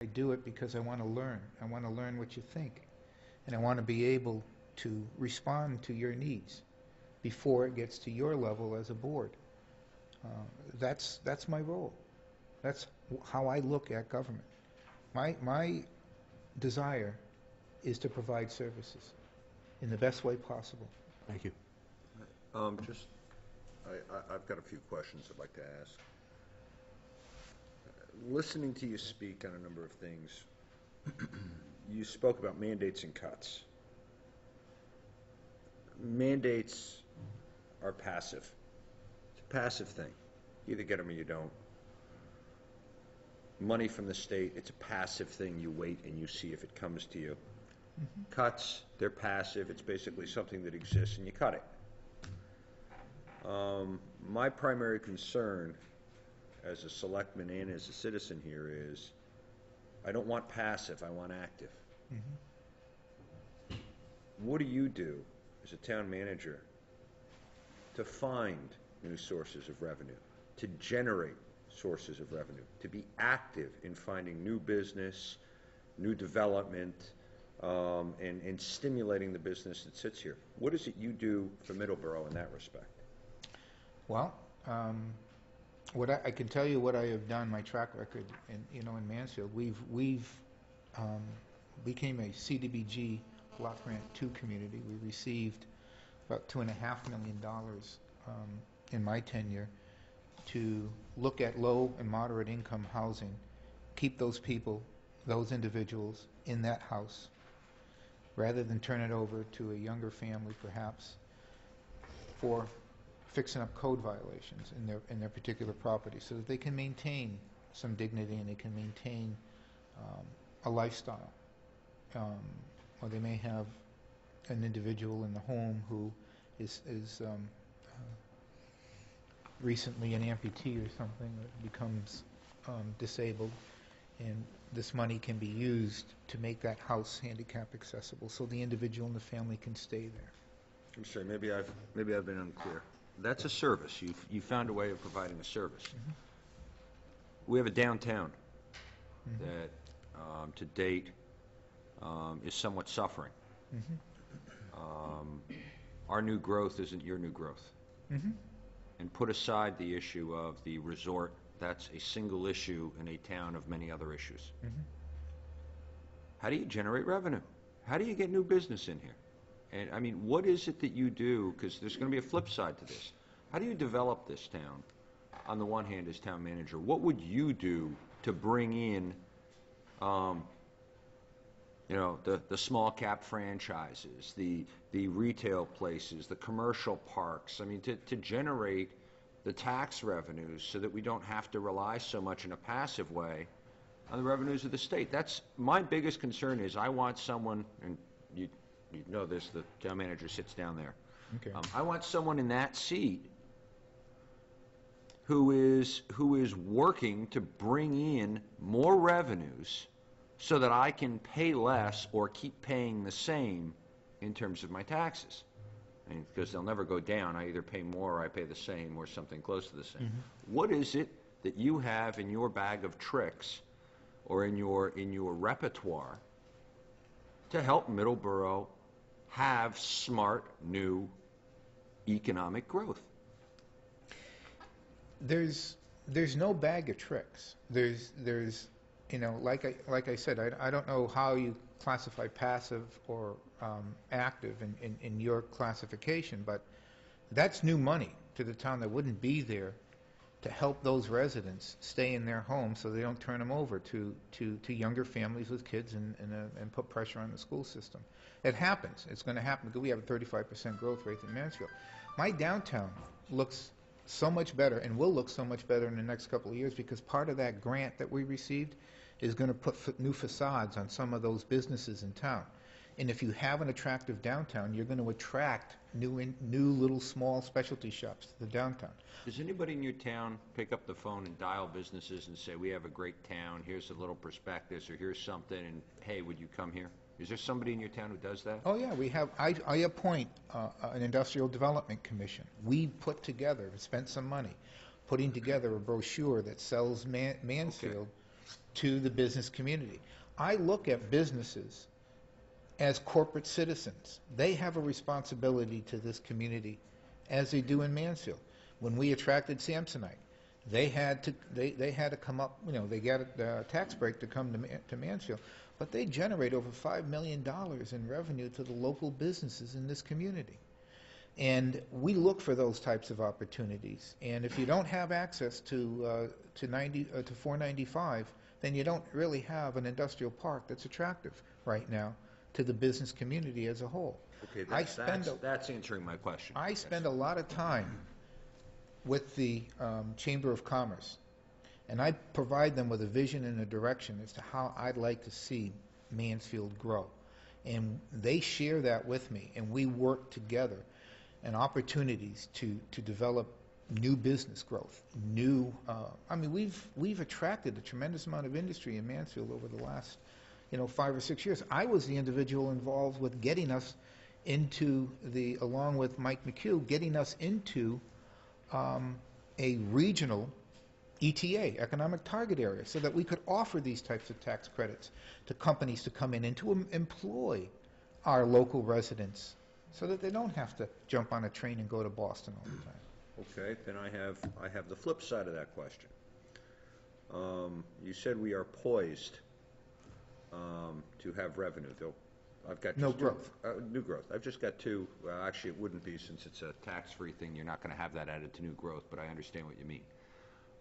I do it because I want to learn. I want to learn what you think. And I want to be able to respond to your needs before it gets to your level as a board. That's my role. That's how I look at government. My desire is to provide services in the best way possible. Thank you. I've got a few questions I'd like to ask. Listening to you speak on a number of things, you spoke about mandates and cuts. Mandates are passive. It's a passive thing. You either get them or you don't. Money from the state, it's a passive thing. You wait and you see if it comes to you. Cuts, they're passive. It's basically something that exists and you cut it. My primary concern as a selectman and as a citizen here is I don't want passive, I want active. What do you do as a town manager to find new sources of revenue, to generate sources of revenue, to be active in finding new business, new development, and stimulating the business that sits here? What is it you do for Middleborough in that respect? Well, I can tell you what I have done. My track record, in Mansfield, we've became a CDBG block grant 2 community. We received about $2.5 million in my tenure to look at low and moderate income housing, keep those people, those individuals in that house, rather than turn it over to a younger family, perhaps, for fixing up code violations in their particular property, so that they can maintain some dignity and they can maintain a lifestyle. Or they may have an individual in the home who is recently an amputee or something, that becomes disabled, and this money can be used to make that house handicap accessible, so the individual and the family can stay there. I'm sorry, maybe I've been unclear. That's a service. You found a way of providing a service. We have a downtown that, to date, is somewhat suffering. Our new growth isn't your new growth. And put aside the issue of the resort, that's a single issue in a town of many other issues. How do you generate revenue? How do you get new business in here? And I mean, what is it that you do? Because there's going to be a flip side to this. How do you develop this town? On the one hand, as town manager, what would you do to bring in, the small cap franchises, the retail places, the commercial parks? I mean, to generate the tax revenues so that we don't have to rely so much in a passive way on the revenues of the state. That's my biggest concern. Is I want someone, and you know this, the town manager sits down there. Okay. I want someone in that seat who is working to bring in more revenues so that I can pay less or keep paying the same in terms of my taxes. I mean, because they'll never go down. I either pay more or I pay the same or something close to the same. What is it that you have in your bag of tricks or in your repertoire to help Middleborough have smart, new economic growth? There's no bag of tricks. There's like I said, I don't know how you classify passive or active in your classification, but that's new money to the town that wouldn't be there to help those residents stay in their homes so they don't turn them over to younger families with kids and put pressure on the school system. It happens. It's going to happen because we have a 35% growth rate in Mansfield. My downtown looks so much better and will look so much better in the next couple of years because part of that grant that we received is going to put new facades on some of those businesses in town. And if you have an attractive downtown, you're going to attract new little small specialty shops to the downtown. Does anybody in your town pick up the phone and dial businesses and say, we have a great town, here's a little prospectus, or here's something, and hey, would you come here? Is there somebody in your town who does that? Oh yeah, we have. I appoint an industrial development commission. We put together, spent some money, putting together a brochure that sells Mansfield to the business community. I look at businesses as corporate citizens. They have a responsibility to this community as they do in Mansfield. When we attracted Samsonite, they had to come up, they got a tax break to come to Mansfield, but they generate over $5 million in revenue to the local businesses in this community. And we look for those types of opportunities. And if you don't have access to 495, then you don't really have an industrial park that's attractive right now to the business community as a whole. Okay, that's answering my question. I spend a lot of time with the Chamber of Commerce, and I provide them with a vision and a direction as to how I'd like to see Mansfield grow. And they share that with me, and we work together and opportunities to develop new business growth. We've attracted a tremendous amount of industry in Mansfield over the last 5 or 6 years. I was the individual involved with getting us into along with Mike McHugh, getting us into a regional ETA, economic target area, so that we could offer these types of tax credits to companies to come in and to employ our local residents so that they don't have to jump on a train and go to Boston all the time. Okay, then I have the flip side of that question. You said we are poised to have revenue. I've got no growth. New growth. I've just got two. Well, actually, it wouldn't be, since it's a tax-free thing. You're not going to have that added to new growth, but I understand what you mean.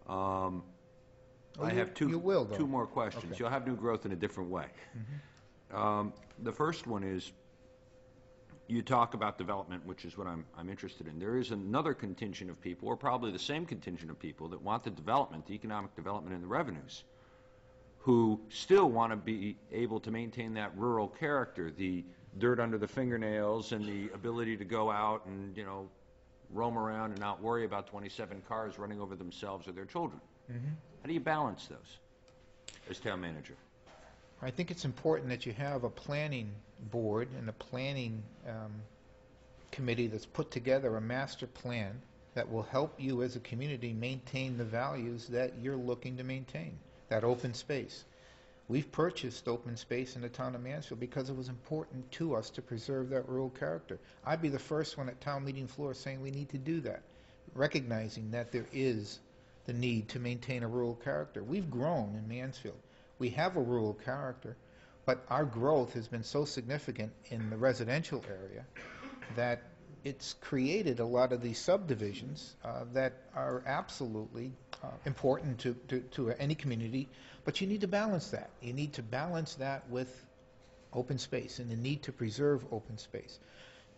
I have two more questions. Okay. You'll have new growth in a different way. Mm-hmm. The first one is, you talk about development, which is what I'm interested in. There is another contingent of people, or probably the same contingent of people, that want the development, the economic development and the revenues, who still want to be able to maintain that rural character, the dirt under the fingernails and the ability to go out and, roam around and not worry about 27 cars running over themselves or their children. Mm-hmm. How do you balance those as town manager? I think it's important that you have a planning board and a planning committee that's put together a master plan that will help you as a community maintain the values that you're looking to maintain, that open space. We've purchased open space in the town of Mansfield because it was important to us to preserve that rural character. I'd be the first one at town meeting floor saying we need to do that, recognizing that there is the need to maintain a rural character. We've grown in Mansfield. We have a rural character, but our growth has been so significant in the residential area that it's created a lot of these subdivisions that are absolutely important to any community, but you need to balance that. You need to balance that with open space and the need to preserve open space.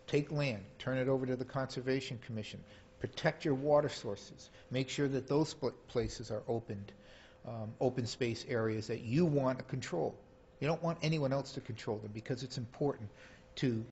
Take land, turn it over to the Conservation Commission, protect your water sources, make sure that those places are opened, open space areas that you want to control. You don't want anyone else to control them because it's important to